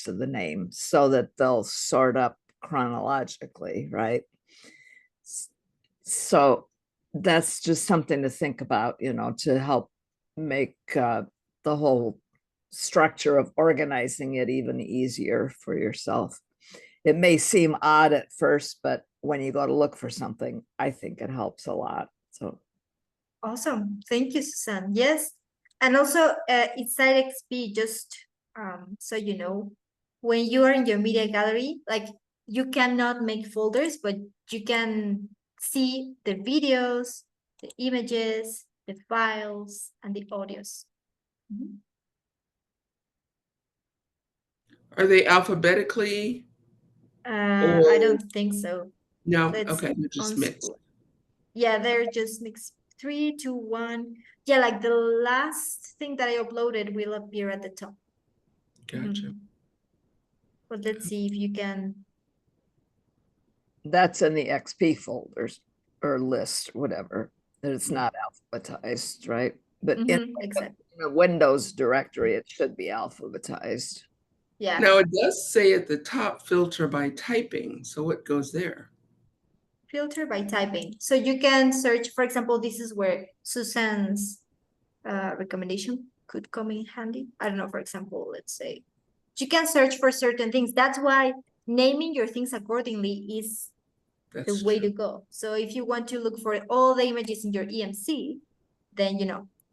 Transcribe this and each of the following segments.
next to the name so that they'll sort up chronologically, right? So that's just something to think about, to help make the whole structure of organizing it even easier for yourself. It may seem odd at first, but when you go to look for something, I think it helps a lot. So awesome. Thank you, Susan. Yes. And also inside XP, just so you know, when you are in your media gallery, like you cannot make folders, but you can see the videos, the images, the files, and the audios. Mm-hmm. Are they alphabetically? I don't think so. No, okay, they're just mixed. Yeah, they're just mixed. 3, 2, 1. Yeah, like the last thing that I uploaded will appear at the top. Gotcha. Mm-hmm. But let's see if you can. That's in the XP folders or list, whatever. It's not alphabetized, right? But exactly. in the Windows directory, it should be alphabetized. Yeah. Now it does say at the top, filter by typing. So what goes there? Filter by typing. So you can search, for example, this is where Susan's recommendation could come in handy. I don't know, for example, let's say you can search for certain things. That's why naming your things accordingly is the way to go. So if you want to look for all the images in your EMC, then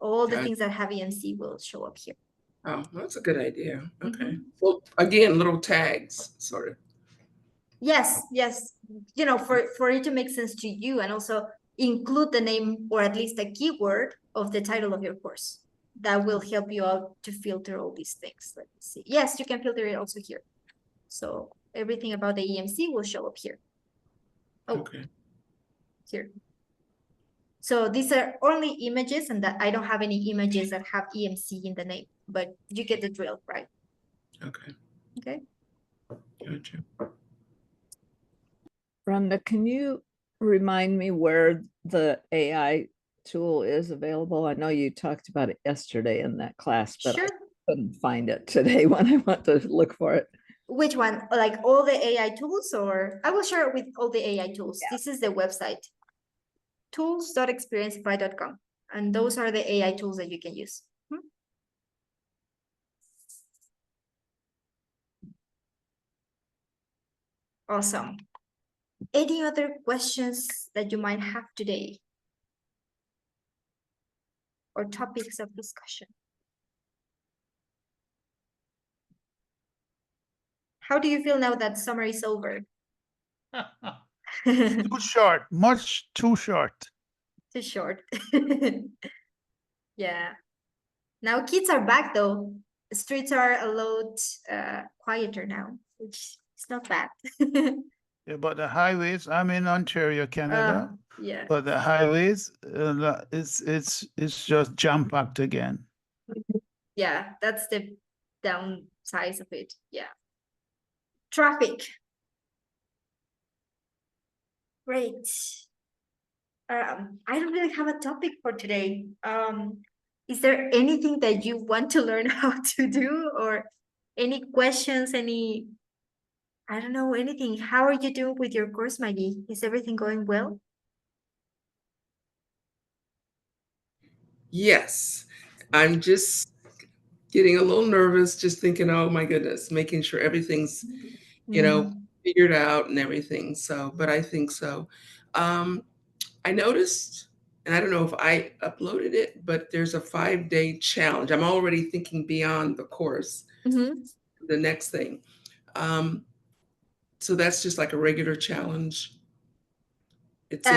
all the things that have EMC will show up here. Oh, that's a good idea. Okay. Well, again, little tags, sort of. Yes. For it to make sense to you, and also include the name or at least a keyword of the title of your course. That will help you out to filter all these things. Let's see. Yes, you can filter it also here. So everything about the EMC will show up here. Oh, okay. Here. So these are only images, and that I don't have any images that have EMC in the name, but you get the drill, right? Okay. Okay. Gotcha. Rhonda, can you remind me where the AI tool is available? I know you talked about it yesterday in that class, but I couldn't find it today when I went to look for it. Which one? Like all the AI tools, or I will share it with all the AI tools. Yeah. This is the website, tools.experienceify.com. And those are the AI tools that you can use. Awesome. Any other questions that you might have today? Or topics of discussion? How do you feel now that summer is over? Too short, much too short. Too short. Yeah. Now kids are back though. The streets are a lot quieter now, which is not bad. Yeah, but the highways, I'm in Ontario, Canada. Yeah. But the highways, it's just jam-packed again. Yeah, that's the downside of it. Yeah. Traffic. Great. I don't really have a topic for today. Is there anything that you want to learn how to do, or any questions, I don't know, anything? How are you doing with your course, Maggie? Is everything going well? Yes, I'm just getting a little nervous, just thinking, oh my goodness, making sure everything's, figured out and everything. So, but I think so. I noticed, and I don't know if I uploaded it, but there's a 5-day challenge. I'm already thinking beyond the course, the next thing. So that's just like a regular challenge. It's in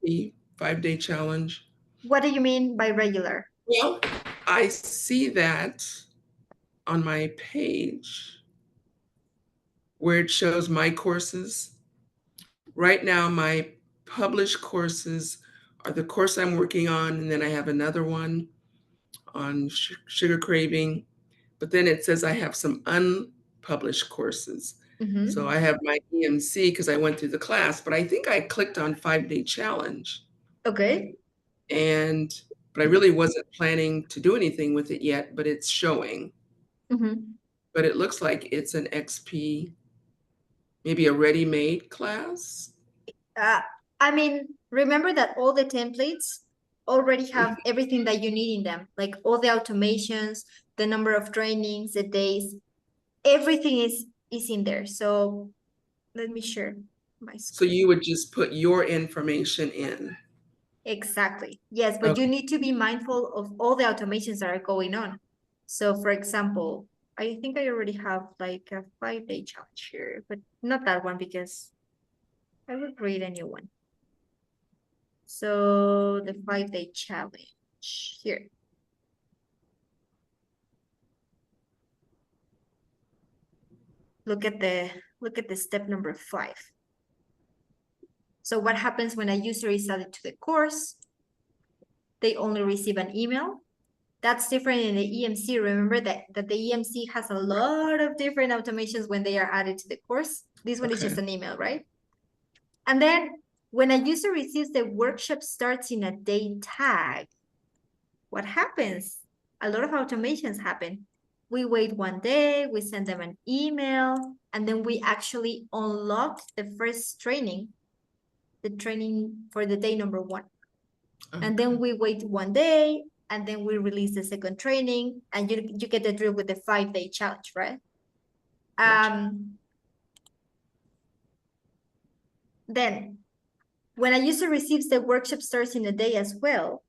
the 5-day challenge. What do you mean by regular? Well, I see that on my page where it shows my courses. Right now, my published courses are the course I'm working on, and then I have another one on sugar craving, but then it says I have some unpublished courses. So I have my EMC because I went through the class, but I think I clicked on 5-day challenge. Okay. But I really wasn't planning to do anything with it yet, but it's showing. But but it looks like it's an XP, maybe a ready-made class. I mean, remember that all the templates already have everything that you need in them, like all the automations, the number of trainings, the days, everything is in there. So let me share my So screen. you would just put your information in. Exactly. Yes, but you Okay. need to be mindful of all the automations that are going on. So for example, I think I already have like a 5-day challenge here, but not that one because I will create a new one. So the 5-day challenge here. Look at the step number 5. So what happens when a user is added to the course? They only receive an email. That's different in the EMC. Remember that the EMC has a lot of different automations when they are added to the course. This one is just Okay. an email, right? And then when a user receives the workshop starts in a day tag, what happens? A lot of automations happen. We wait 1 day, we send them an email, and then we actually unlock the first training, the training for the day number 1. And then we wait 1 day, and then we release the second training, and you get the drill with the 5-day challenge, right? Gotcha. Then when a user receives the workshop starts in a day as well,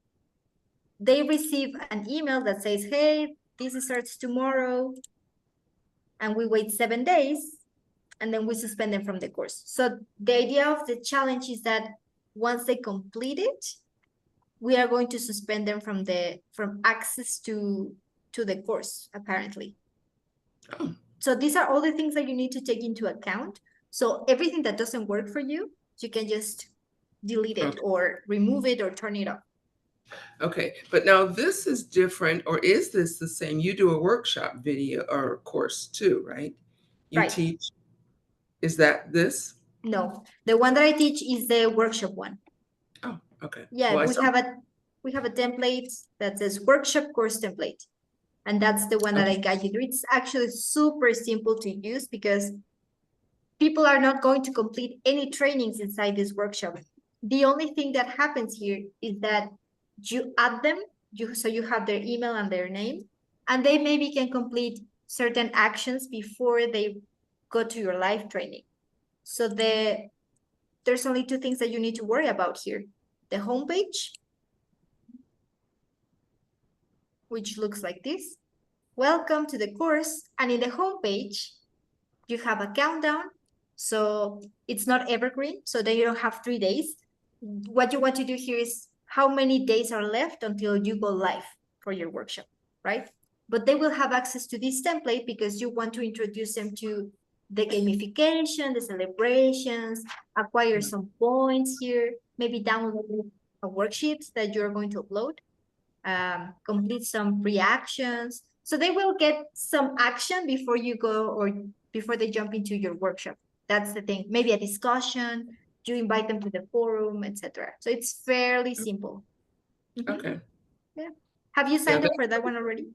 they receive an email that says, hey, this starts tomorrow, and we wait 7 days, and then we suspend them from the course. So the idea of the challenge is that once they complete it, we are going to suspend them from access to the course, apparently. Oh, So these are all the things that you need to take into account. So everything that doesn't work for you, you can just delete it Okay. or remove it or turn it off. okay. But now this is different, or is this the same? You do a workshop video or course too, right? You Right. teach. Is that this? No, the one that I teach is the workshop one. Oh, okay. Yeah, Well, I we saw- have a template that says workshop course template. And that's the one that I guide you through. It's actually super simple to use because people are not going to complete any trainings inside this workshop. The only thing that happens here is that you add them, so you have their email and their name, and they maybe can complete certain actions before they go to your live training. So there's only 2 things that you need to worry about here. The homepage, which looks like this. Welcome to the course. And in the homepage, you have a countdown. So it's not evergreen, so then you don't have 3 days. What you want to do here is how many days are left until you go live for your workshop, right? But they will have access to this template because you want to introduce them to the gamification, the celebrations, acquire some points here, maybe download a worksheet that you're going to upload, complete some reactions. So they will get some action before you go or before they jump into your workshop. That's the thing. Maybe a discussion, you invite them to the forum, etc. So it's fairly simple. okay. Yeah. Have you signed up for that one already?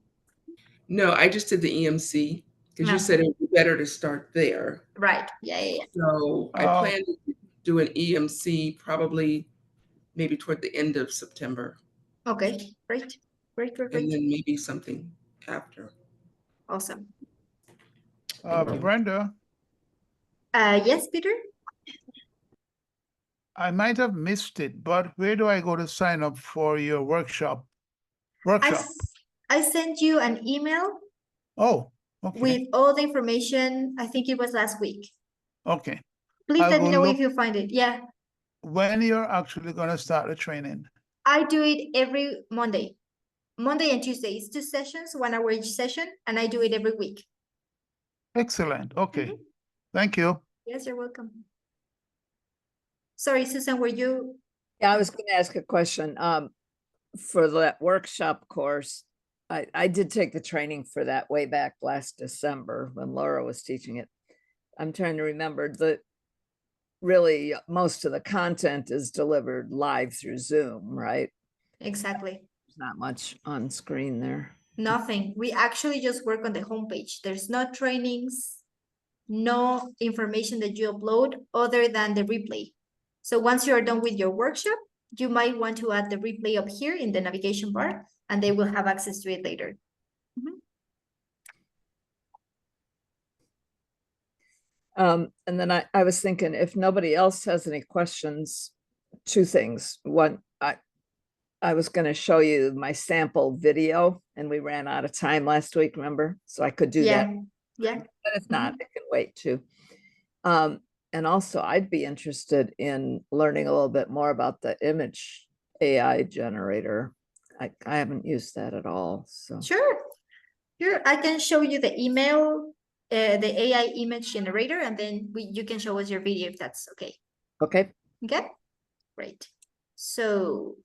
No, I just did the EMC because you No. said it would be better to start there. Right. Yeah. So I Oh. plan to do an EMC probably maybe toward the end of September, Okay. Great. and Great. then maybe something after. Awesome. Thank you. Brenda, Yes, Peter? I might have missed it, but where do I go to sign up for your workshop? Workshop. I sent you an email Oh, okay, with all the information. I think it was last week. okay. Please I'll let me go know look. if you find it. Yeah, When you're actually gonna start the training? I do it every Monday. Monday and Tuesday. It's 2 sessions, 1 hour each session, and I do it every week. Excellent, okay. Mhm. Thank you. Yes, you're welcome. Sorry, Susan, were you? Yeah, I was going to ask a question. For that workshop course, I did take the training for that way back last December when Laura was teaching it. I'm trying to remember that really most of the content is delivered live through Zoom, right? Exactly. There's not much on screen there. Nothing. We actually just work on the homepage. There's no trainings, no information that you upload other than the replay. So once you're done with your workshop, you might want to add the replay up here in the navigation bar, and they will have access to it later. And then I was thinking, if nobody else has any questions, two things. One, I was going to show you my sample video, and we ran out of time last week, remember? So I could do that. Yeah. But if not, it can wait too. And also I'd be interested in learning a little bit more about the image AI generator. I haven't used that at all, so. Sure. I can show you the email, the AI image generator, and then you can show us your video if that's okay. Okay. Okay, great. So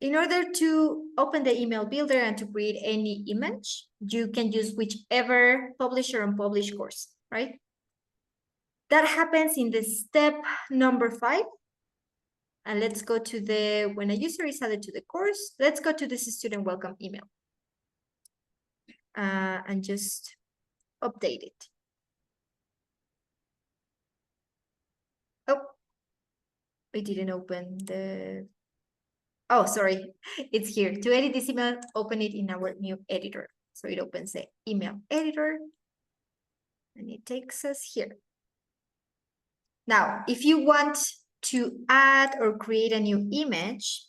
in order to open the email builder and to create any image, you can use whichever publish or unpublished course, right? That happens in the step number 5. And let's go to the, when a user is added to the course, let's go to this student welcome email. And just update it. Oh, we didn't open the, oh, sorry, it's here. To edit this email, open it in our new editor. So it opens the email editor and it takes us here. Now, if you want to add or create a new image,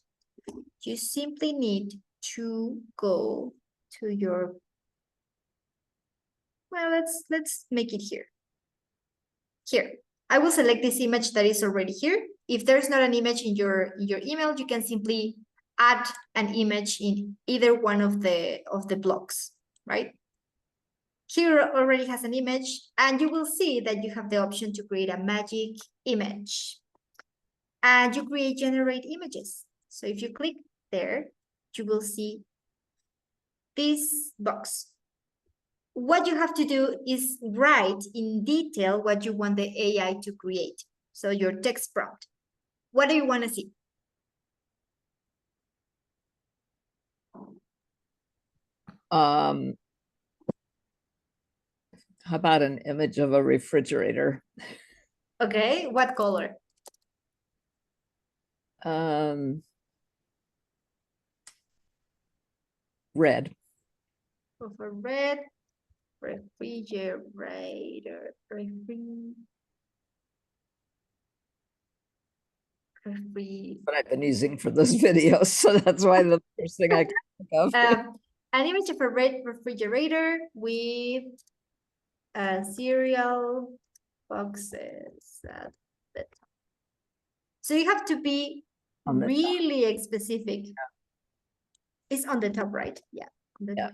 you simply need to go to your, well, let's make it here. Here, I will select this image that is already here. If there's not an image in your email, you can simply add an image in either one of the blocks, right? Here already has an image, and you will see that you have the option to create a magic image. And you create generate images. So if you click there, you will see this box. What you have to do is write in detail what you want the AI to create. So your text prompt. What do you want to see? How about an image of a refrigerator? Okay, what color? Red. Of a red refrigerator. What I've been using for those videos, so that's why the first thing I can think of. An image of a red refrigerator with cereal boxes at the top. So you have to be really specific. It's on the top, right? Yeah. On the top.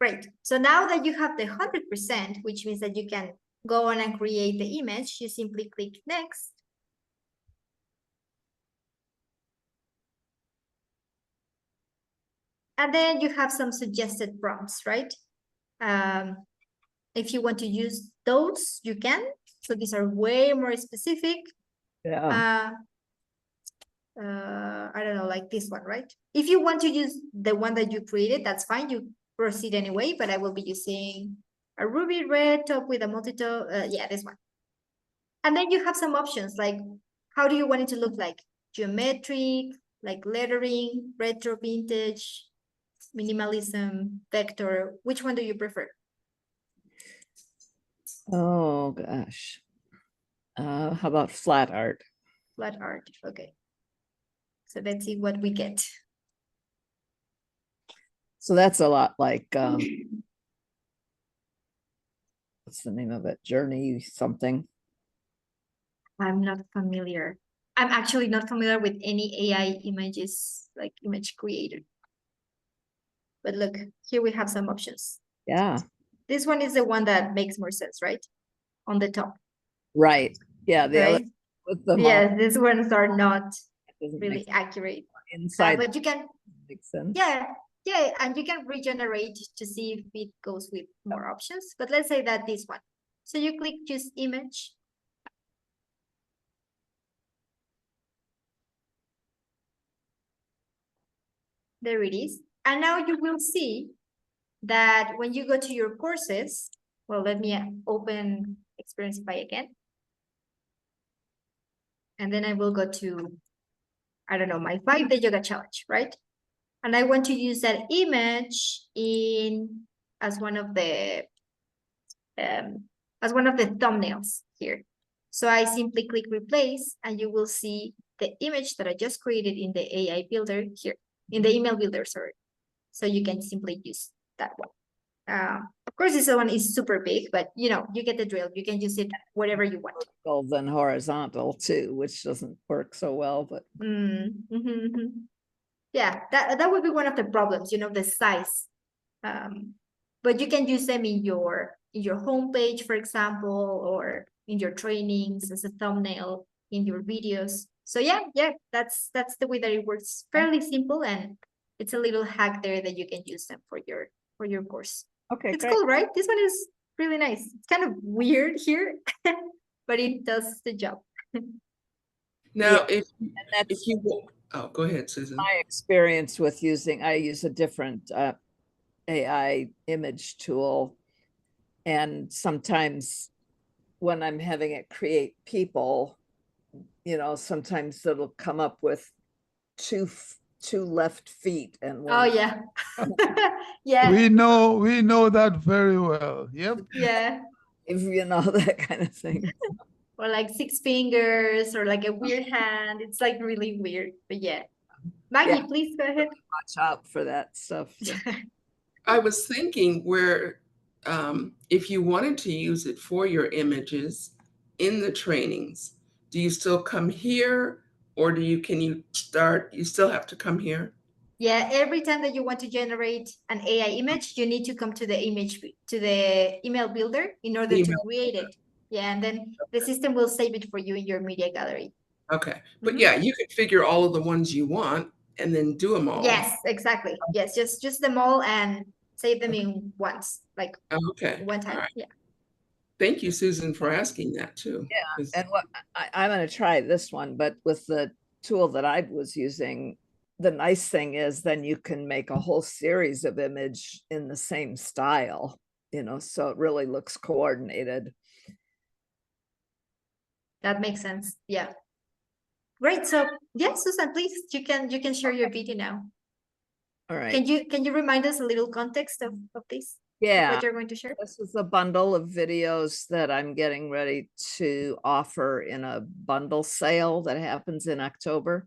Great. So now that you have the 100%, which means that you can go on and create the image, you simply click next. And then you have some suggested prompts, right? If you want to use those, you can. So these are way more specific. Yeah. I don't know, like this one, right? If you want to use the one that you created, that's fine. You proceed anyway, but I will be using a ruby red top with a multi-tone. Yeah, this one. And then you have some options like, how do you want it to look like? Geometric, like lettering, retro, vintage, minimalism, vector. Which one do you prefer? Oh gosh. How about flat art? Flat art, okay. So let's see what we get. So that's a lot like, what's the name of it? Journey something. I'm not familiar. I'm actually not familiar with any AI images, like image creator. But look, here we have some options. Yeah. This one is the one that makes more sense, right? On the top. Right. Yeah. The right? other with the Yeah, these ones are not doesn't really make accurate. inside. But you can, Makes sense. yeah, and you can regenerate to see if it goes with more options. But let's say that this one. So you click choose image. There it is. And now you will see that when you go to your courses, well, let me open Experienceify again. And then I will go to, I don't know, my 5-day yoga challenge, right? And I want to use that image as one of the thumbnails here. So I simply click replace, and you will see the image that I just created in the AI builder here, in the email builder, sorry. So you can simply use that one. Of course, this one is super big, but you get the drill. You can use it whatever you want. Vertical than horizontal too, which doesn't work so well, but Yeah, that would be one of the problems, the size. But you can use them in your homepage, for example, or in your trainings as a thumbnail in your videos. So yeah, that's the way that it works. Fairly simple, and it's a little hack there that you can use them for your course. okay, It's great. cool, right? This one is really nice. It's kind of weird here, but it does the job. Now, Yeah, if that's you oh, go ahead, Susan. my experience with I use a different AI image tool. And sometimes when I'm having it create people, sometimes it'll come up with two left feet and Oh one. yeah. Yeah. We know that very well. Yep. Yeah. That kind of thing. Or like 6 fingers, or like a weird hand. It's like really weird, but yeah. Maggie, Yeah. please go ahead. Watch out for that stuff. So. I was thinking where if you wanted to use it for your images in the trainings, do you still come here, or can you still have to come here? Yeah, every time that you want to generate an AI image, you need to come to the email builder in order to create it. Yeah, and then the system will save it for you in your media gallery. Okay, but yeah, you can figure all of the ones you want and then do them all. Yes, exactly. Yes, just them all and save them in once, like Okay, one time. all right. Yeah. Thank you, Susan, for asking that too. Yeah, and what I'm going to try this one, but with the tool that I was using, the nice thing is then you can make a whole series of image in the same style, so it really looks coordinated. That makes sense. Yeah. Great. So yeah, Susan, please, you can share your video now. All right. Can you remind us a little context of this? Yeah. What you're going to share? This is a bundle of videos that I'm getting ready to offer in a bundle sale that happens in October.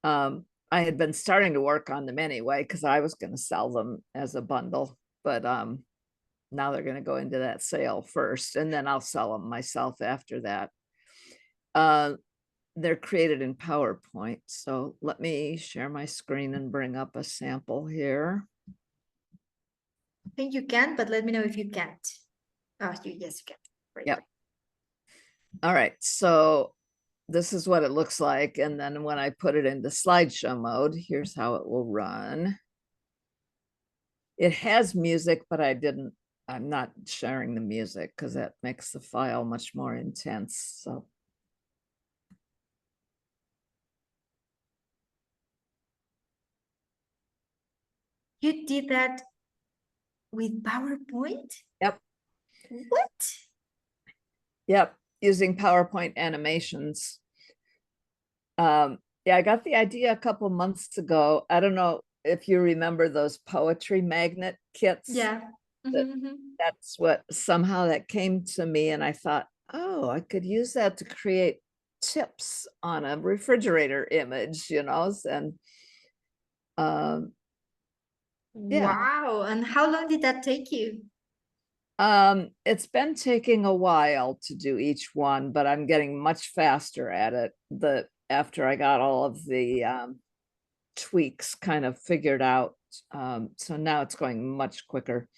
I had been starting to work on them anyway, because I was going to sell them as a bundle, but now they're going to go into that sale first, and then I'll sell them myself after that. They're created in PowerPoint. So let me share my screen and bring up a sample here. I think you can, but let me know if you can't. Oh, yes, you can. Right. Yep. All right. So this is what it looks like. And then when I put it into slideshow mode, here's how it will run. It has music, but I'm not sharing the music because that makes the file much more intense. So you did that with PowerPoint? Yep. What? Yep, using PowerPoint animations. Yeah, I got the idea a couple months ago. I don't know if you remember those poetry magnet kits. Yeah. That's what somehow that came to me, and I thought, oh, I could use that to create tips on a refrigerator image, and yeah. Wow. And how long did that take you? It's been taking a while to do each one, but I'm getting much faster at it. After I got all of the tweaks kind of figured out. So now it's going much quicker.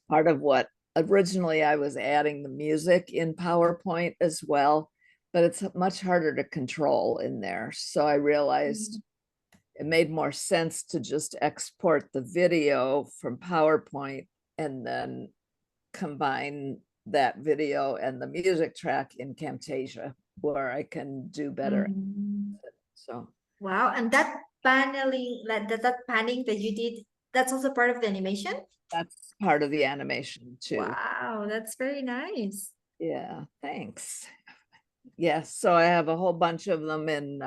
Part of what originally I was adding the music in PowerPoint as well, but it's much harder to control in there. So I realized it made more sense to just export the video from PowerPoint and then combine that video and the music track in Camtasia, where I can do better. So wow, and that paneling, like that panning that you did, that's also part of the animation? That's part of the animation too. Wow, that's very nice. Yeah, thanks. Yes, so I have a whole bunch of them in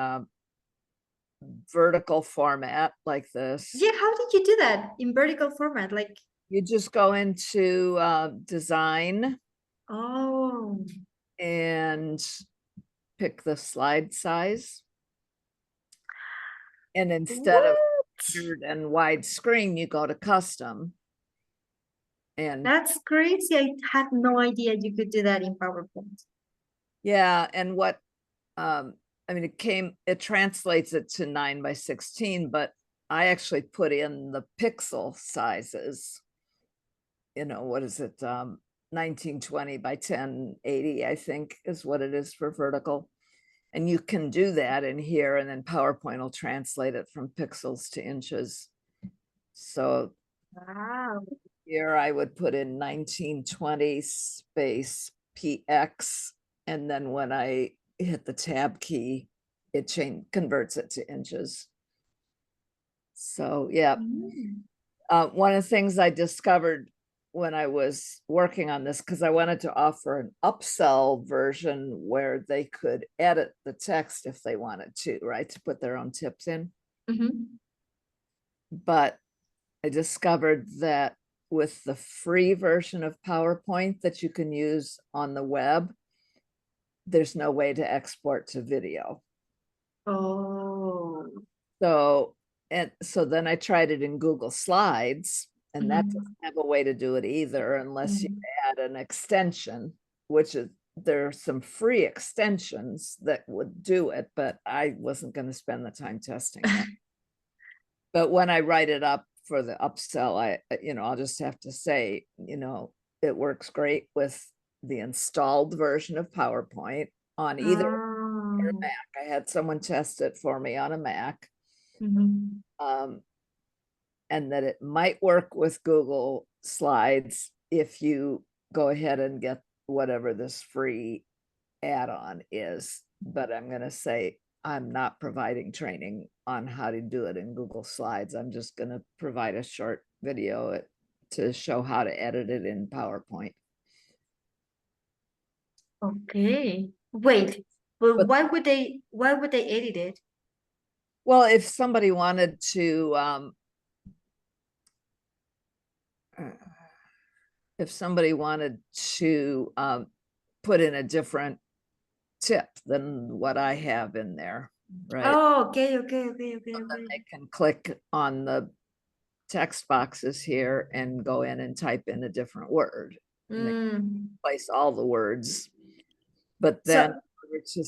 vertical format like this. Yeah, how did you do that in vertical format? Like, You just go into design oh, and pick the slide size. And instead of what? standard and widescreen, you go to custom. And That's crazy. I had no idea you could do that in PowerPoint. yeah, and what I mean, it translates it to 9:16, but I actually put in the pixel sizes. You know, what is it? 1920 by 1080, I think is what it is for vertical. And you can do that in here, and then PowerPoint will translate it from pixels to inches. So Wow. here I would put in 1920 space PX, and then when I hit the tab key, it converts it to inches. So yeah, Mm. one of the things I discovered when I was working on this, because I wanted to offer an upsell version where they could edit the text if they wanted to, right? To put their own tips in. Mhm. But I discovered that with the free version of PowerPoint that you can use on the web, there's no way to export to video. Oh. So, and so then I tried it in Google Slides, and that Mhm. doesn't have a way to do it either unless you Mhm. add an extension, which is, there are some free extensions that would do it, but I wasn't going to spend the time testing that. But when I write it up for the upsell, I'll just have to say, it works great with the installed version of PowerPoint on either or Oh. Mac. I had someone test it for me on a Mac. Mhm. And that it might work with Google Slides if you go ahead and get whatever this free add-on is. But I'm going to say I'm not providing training on how to do it in Google Slides. I'm just going to provide a short video to show how to edit it in PowerPoint. Okay. Wait, but But why would they edit it? well, if somebody wanted to put in a different tip than what I have in there, right? Oh, okay. They can click on the text boxes here and go in and type in a different word. And they Mm. place all the words. But So, then to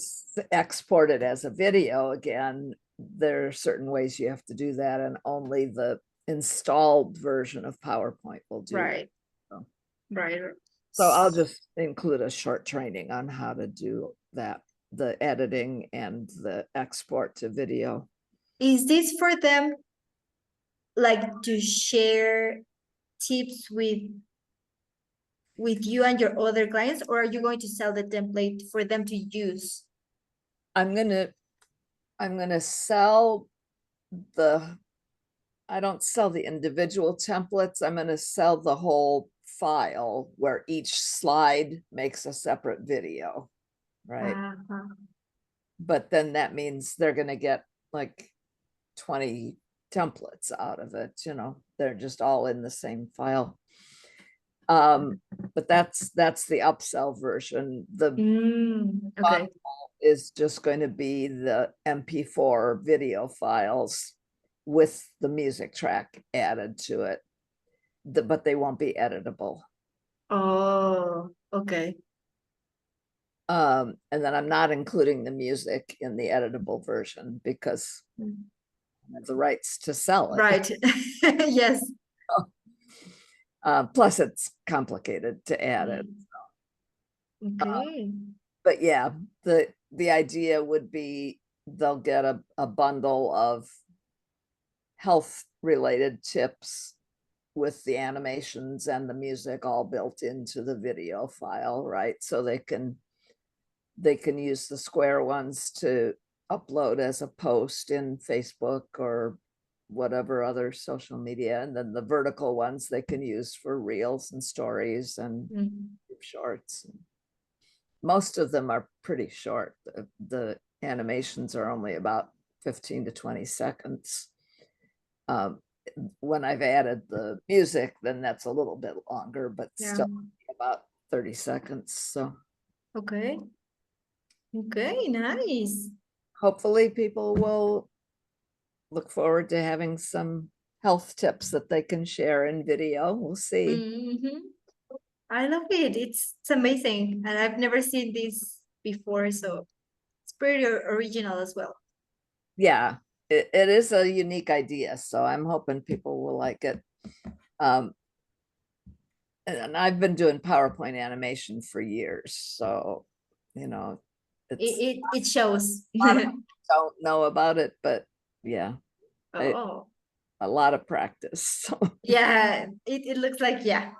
export it as a video again, there are certain ways you have to do that, and only the installed version of PowerPoint will do right. So. Right. So I'll just include a short training on how to do that, the editing and the export to video. Is this for them like to share tips with you and your other clients, or are you going to sell the template for them to use? I'm gonna sell I don't sell the individual templates. I'm gonna sell the whole file where each slide makes a separate video, right? Uh-huh. But then that means they're gonna get like 20 templates out of it, they're just all in the same file. But that's the upsell version. The Okay. is just going to be the MP4 video files with the music track added to it, but they won't be editable. Oh, okay. And then I'm not including the music in the editable version because I have the rights to sell it. Right. Yes. Plus it's complicated to add it. Okay. But yeah, the idea would be they'll get a bundle of health related tips with the animations and the music all built into the video file, right? So they can use the square ones to upload as a post in Facebook or whatever other social media. And then the vertical ones they can use for reels and stories and Mhm. shorts. Most of them are pretty short. The animations are only about 15 to 20 seconds. When I've added the music, then that's a little bit longer, but Yeah. still about 30 seconds. So Okay. Okay, nice. hopefully people will look forward to having some health tips that they can share in video. We'll see. Mhm. I love it. It's amazing. And I've never seen this before, so it's pretty original as well. Yeah, it is a unique idea, so I'm hoping people will like it. And I've been doing PowerPoint animation for years, so you know, It shows. don't know about it, but yeah, Oh, a lot of practice. So yeah. It looks like, yeah,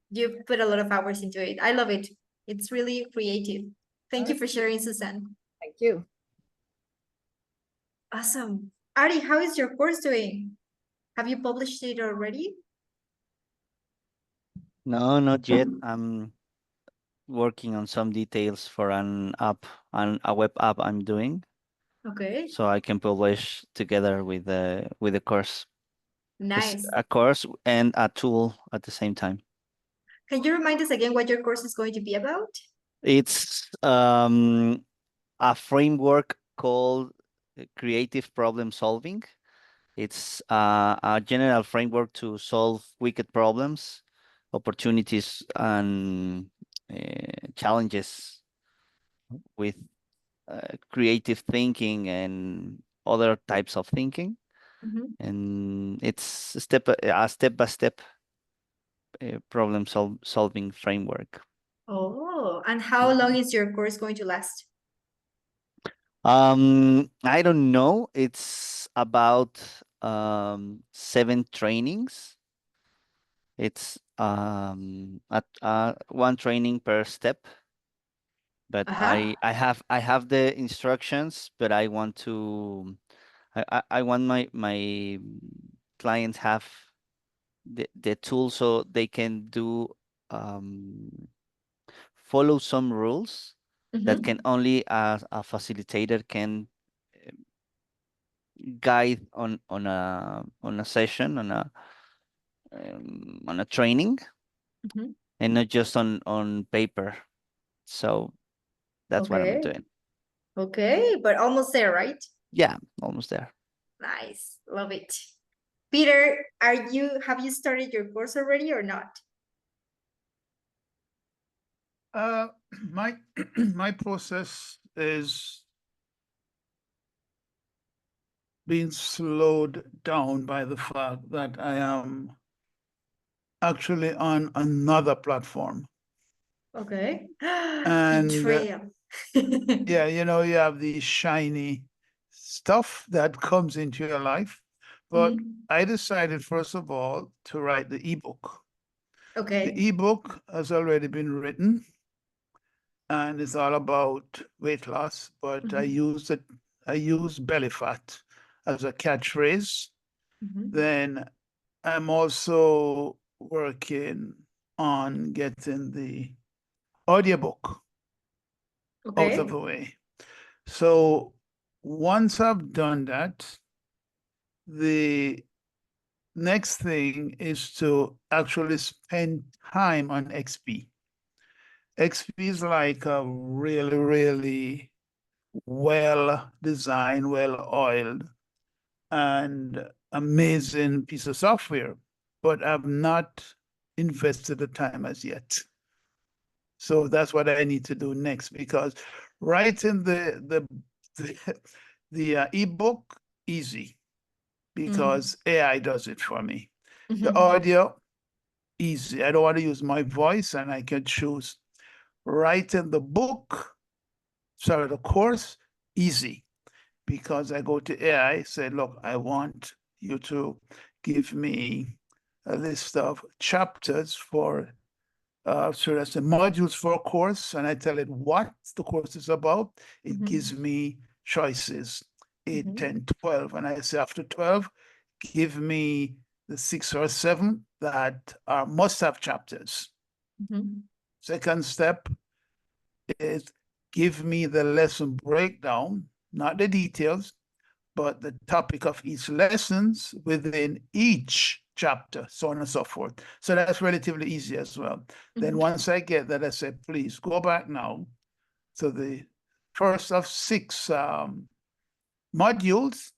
you put a lot of hours into it. I love it. It's really creative. Thank you for sharing, Susan. thank you. Awesome. Ari, how is your course doing? Have you published it already? No, not yet. I'm working on some details for an app, a web app I'm doing, Okay, so I can publish together with the course. It's nice. a course and a tool at the same time. Can you remind us again what your course is going to be about? It's a framework called creative problem solving. It's a general framework to solve wicked problems, opportunities, and challenges with creative thinking and other types of thinking. Mhm. And it's a step-by-step problem solving framework. Oh, and how long is your course going to last? I don't know. It's about 7 trainings. It's one training per step. But Uh-huh. I have the instructions, but I want to I want my clients have the tool so they can do um, follow some rules that can Mhm. only a facilitator can guide on a session on a training Mhm. and not just on paper. So that's what I'm Okay. doing. Okay, but almost there, right? Yeah, almost there. Nice. Love it. Peter, have you started your course already or not? My my process is being slowed down by the fact that I am actually on another platform. Okay. And Betrayal. yeah, you know, you have the shiny stuff that comes into your life. But Mhm. I decided, first of all, to write the ebook. The Okay. ebook has already been written and it's all about weight loss, but I Mhm. use belly fat as a catchphrase. Mhm. Then I'm also working on getting the audiobook out of Okay. the way. So once I've done that, the next thing is to actually spend time on XP. XP is like a really, really well designed, well oiled, and amazing piece of software, but I've not invested the time as yet. So that's what I need to do next because writing the ebook easy because AI does it for me. The Mhm. audio easy. I don't want to use my voice and I can choose. Writing the book, sorry, the course easy because I go to AI, say, look, I want you to give me a list of chapters for so modules for a course, and I tell it what the course is about. It gives Mhm. me choices, 8, Mhm. 10, 12. And I say after 12, give me the 6 or 7 that are must-have chapters. Mhm. Second step is give me the lesson breakdown, not the details, but the topic of each lessons within each chapter, so on and so forth. So that's relatively easy as well. Then Mhm. once I get that, I say, please go back now to the first of 6 modules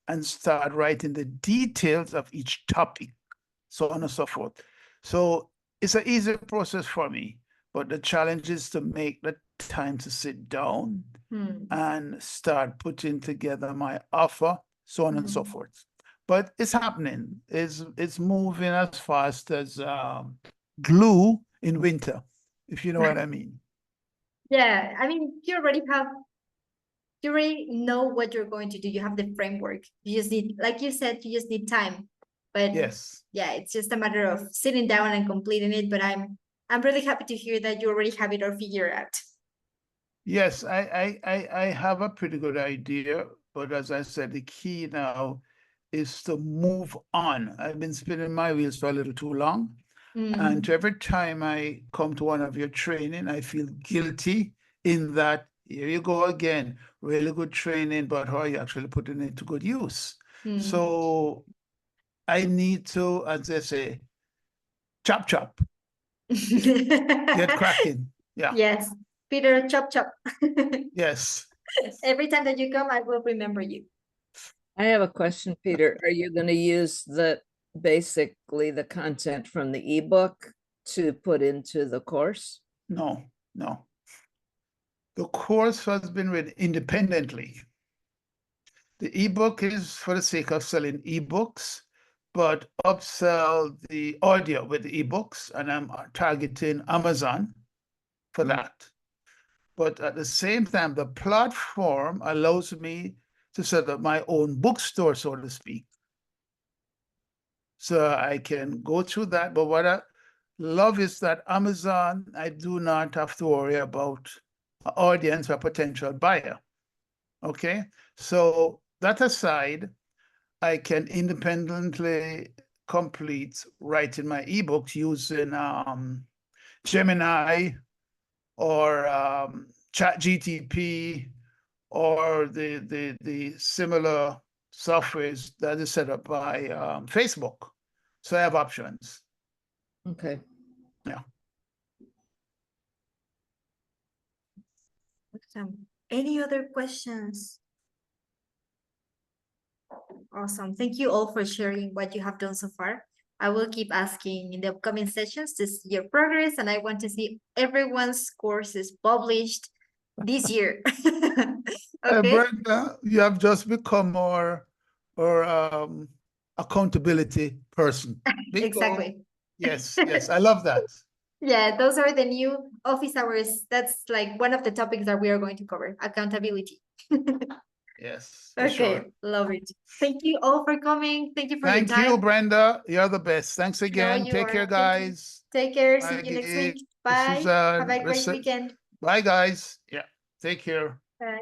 and start writing the details of each topic, so on and so forth. So it's an easy process for me, but the challenge is to make the time to sit down Hmm. and start putting together my offer, so on and so Mhm. forth. But it's happening. It's moving as fast as glue in winter, if you know what I mean. Yeah, I mean, you already know what you're going to do. You have the framework. You just need, like you said, you just need time. But Yes. yeah, it's just a matter of sitting down and completing it. But I'm really happy to hear that you already have it all figured out. Yes, I have a pretty good idea, but as I said, the key now is to move on. I've been spinning my wheels for a little too long. And Mm. every time I come to one of your training, I feel guilty in that here you go again, really good training, but how are you actually putting it to good use? Mm. So I need to, as they say, chop chop, get cracking. Yeah, Yes, Peter, chop chop. yes. Every time that you come, I will remember you. I have a question, Peter. Are you going to use basically the content from the ebook to put into the course? No, no. The course has been written independently. The ebook is for the sake of selling ebooks, but upsell the audio with the ebooks, and I'm targeting Amazon for that. But at the same time, the platform allows me to set up my own bookstore, so to speak. So I can go through that. But what I love is that Amazon, I do not have to worry about an audience or potential buyer. Okay. So that aside, I can independently complete writing my ebooks using Gemini or ChatGTP or the similar softwares that is set up by Facebook. So I have options. Okay. Yeah. Awesome. Any other questions? Awesome. Thank you all for sharing what you have done so far. I will keep asking in the upcoming sessions to see your progress, and I want to see everyone's courses published this year. Okay. Brenda, you have just become more or accountability person. Big goal. Exactly. Yes, yes, I love that. Yeah, those are the new office hours. That's like one of the topics that we are going to cover, accountability. Yes, for Okay, sure. love it. Thank you all for coming. Thank you for your Thank time. you, Brenda. You're the best. Thanks No, again. you Take are. care, Thank you. guys. Take care. See Bye, you next Gabe, week. Bye. Have Suzanne, a great weekend. Bye, guys. Yeah, take care. Bye.